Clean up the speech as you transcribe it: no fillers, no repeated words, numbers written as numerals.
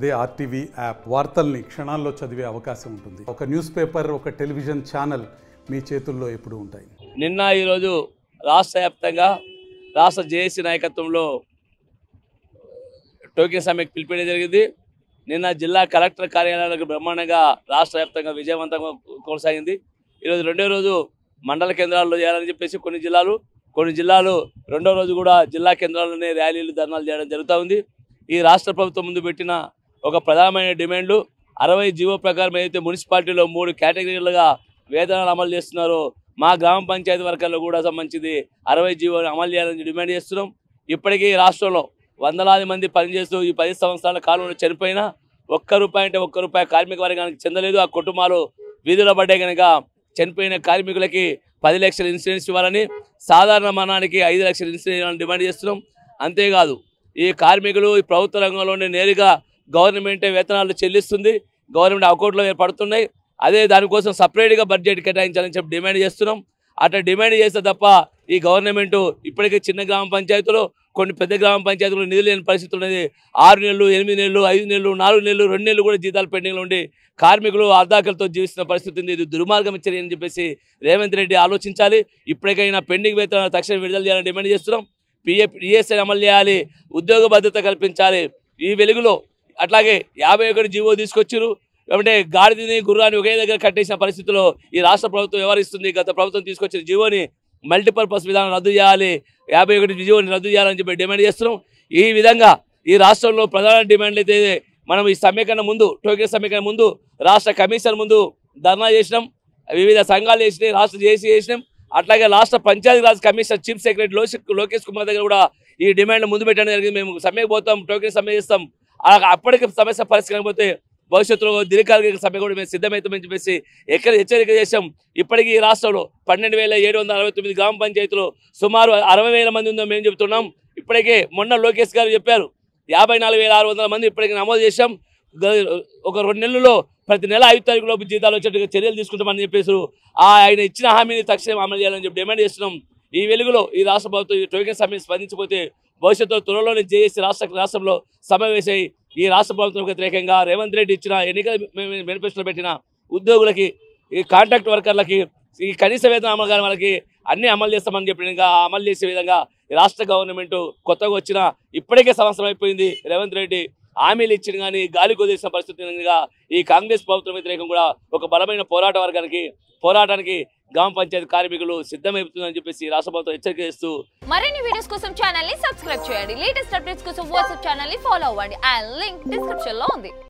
అదే RTV app వార్తల్ని క్షణాల్లో చదివే అవకాశం ఉంటుంది. ఒక న్యూస్ పేపర్, ఒక టెలివిజన్ ఛానల్ మీ చేతుల్లో ఎప్పుడూ ఉంటాయి. నిన్న ఈరోజు రాష్ట్ర వ్యాప్తంగా రాష్ట్ర జేఏసీ నాయకత్వంలో టోకెన్ సమ్మెకు పిలిపించడం జరిగింది. నిన్న జిల్లా కలెక్టర్ కార్యాలయాలకు బ్రహ్మాండంగా రాష్ట్ర వ్యాప్తంగా విజయవంతంగా కొనసాగింది. ఈరోజు రెండో రోజు మండల కేంద్రాల్లో చేయాలని చెప్పేసి కొన్ని జిల్లాలు రెండో రోజు కూడా జిల్లా కేంద్రాల్లోనే ర్యాలీలు ధర్నాలు చేయడం జరుగుతూ ఉంది. ఈ రాష్ట్ర ప్రభుత్వం ముందు పెట్టిన ఒక ప్రధానమైన డిమాండ్లు 60 జీవో ప్రకారం ఏదైతే మున్సిపాలిటీలో 3 కేటగిరీలుగా వేతనాలు అమలు చేస్తున్నారో మా గ్రామ పంచాయతీ వర్గాల్లో కూడా సంబంధించింది 60 జీవోని అమలు చేయాలని డిమాండ్ చేస్తున్నాం. ఇప్పటికీ రాష్ట్రంలో వందలాది మంది పనిచేస్తూ ఈ 10 సంవత్సరాల కాలంలో చనిపోయినా ఒక్క రూపాయి కార్మిక వర్గానికి చెందలేదు. ఆ కుటుంబాలు వీధిలో పడ్డే కనుక చనిపోయిన కార్మికులకి 10 లక్షల ఇన్సూరెన్స్ ఇవ్వాలని, సాధారణ మరణానికి 5 లక్షల ఇన్సూరెన్స్ ఇవ్వాలని డిమాండ్ చేస్తున్నాం. అంతేకాదు ఈ కార్మికులు ఈ ప్రభుత్వ రంగంలోనే నేరుగా గవర్నమెంటే వేతనాలు చెల్లిస్తుంది, గవర్నమెంట్ అకౌంట్లో పడుతున్నాయి. అదే దానికోసం సపరేట్గా బడ్జెట్ కేటాయించాలని చెప్పి డిమాండ్ చేస్తున్నాం. అట్లా డిమాండ్ చేస్తే తప్ప ఈ గవర్నమెంట్ ఇప్పటికే చిన్న గ్రామ పంచాయతీలో కొన్ని పెద్ద గ్రామ పంచాయతీలో నిధులు లేని పరిస్థితి ఉన్నది. 6 నెలలు, 8 నెలలు, 5 నెలలు, 4 నెలలు, 2 నెలలు కూడా జీతాలు పెండింగ్లో ఉండి కార్మికులు అర్ధాకలతో జీవిస్తున్న పరిస్థితి ఉంది. ఇది దుర్మార్గం చర్య అని చెప్పేసి రేవంత్ రెడ్డి ఆలోచించాలి. ఇప్పటికైనా పెండింగ్ వేతనాలు తక్షణం విడుదల చేయాలని డిమాండ్ చేస్తున్నాం. ఈఎస్ఐ అమలు చేయాలి, ఉద్యోగ భద్రత కల్పించాలి. ఈ వెలుగులో అట్లాగే 51 జీవో తీసుకొచ్చారు. అంటే గాడిదని గుర్రాన్ని ఒకే దగ్గర కట్టేసిన పరిస్థితిలో ఈ రాష్ట్ర ప్రభుత్వం వ్యవహరిస్తుంది. గత ప్రభుత్వం తీసుకొచ్చిన జీవోని మల్టీపర్పస్ విధానం రద్దు చేయాలి, 51 జీవోని రద్దు చేయాలని చెప్పి డిమాండ్ చేస్తున్నాం. ఈ విధంగా ఈ రాష్ట్రంలో ప్రధాన డిమాండ్లు అయితే మనం ఈ సమ్మె కన్నా ముందు, టోకెన్ సమ్మె కన్నా ముందు రాష్ట్ర కమిషన్ ముందు ధర్నా చేసినాం, వివిధ సంఘాలు చేసినాయి, రాష్ట్ర జేఏసీ చేసినాం. అట్లాగే రాష్ట్ర Panchayati Raj commissioner chief secretary Lokesh Kumar దగ్గర కూడా ఈ డిమాండ్ ముందు పెట్టడం జరిగింది. మేము సమ్మెకు పోతాం, టోకెన్ సమ్మె చేస్తాం, అప్పటికి సమస్య పరిష్కరించకపోతే భవిష్యత్తులో దీర్ఘకాలిక సమ్మె కూడా మేము సిద్ధమవుతామని చెప్పేసి హెచ్చరిక చేశాం. ఇప్పటికీ ఈ రాష్ట్రంలో 12,769 గ్రామ పంచాయతీలు సుమారు 60,000 మంది ఉందో మేము చెబుతున్నాం. ఇప్పటికే మొన్న లోకేష్ గారు చెప్పారు 54,600 మంది ఇప్పటికీ నమోదు చేశాం. ఒక 2 నెలల్లో ప్రతి నెల 5 తారీఖులోపు జీతాలు వచ్చేట్టుగా చర్యలు తీసుకుంటామని చెప్పేసి ఆయన ఇచ్చిన హామీని తక్షణం అమలు చేయాలని చెప్పి డిమాండ్ చేస్తున్నాం. ఈ వెలుగులో ఈ రాష్ట్ర ప్రభుత్వం ఈ టోకెన్ సమ్మెను స్పందించకపోతే భవిష్యత్తులో త్వరలోనే జేఏసీ రాష్ట్రంలో సమావేశమై ఈ రాష్ట్ర ప్రభుత్వం వ్యతిరేకంగా రేవంత్ రెడ్డి ఇచ్చిన ఎన్నికల మేనిఫెస్టోలో పెట్టిన ఉద్యోగులకి, ఈ కాంట్రాక్ట్ వర్కర్లకి, ఈ కనీస వేతన అమలు వాళ్ళకి అన్నీ అమలు చేస్తామని చెప్పి అమలు చేసే విధంగా రాష్ట్ర గవర్నమెంట్ కొత్తగా వచ్చిన ఇప్పటికే సంవత్సరం అయిపోయింది. రేవంత్ రెడ్డి హామీలు ఇచ్చిన కానీ గాలి కుదిరిసిన పరిస్థితి ఈ కాంగ్రెస్ ప్రభుత్వం వ్యతిరేకం కూడా ఒక బలమైన పోరాటానికి గ్రామ పంచాయతీ కార్మికులు సిద్ధమవుతుందని చెప్పేసి రాష్ట్ర ప్రభుత్వం హెచ్చరిక చేస్తూ మరిన్ని వీడియోస్ కోసం ఛానల్ ని సబ్స్క్రైబ్ చేయండి. లేటెస్ట్ అప్డేట్స్ కోసం వాట్సాప్ ఛానల్ ని ఫాలో అవ్వండి. ఆ లింక్ డిస్క్రిప్షన్ లో ఉంది.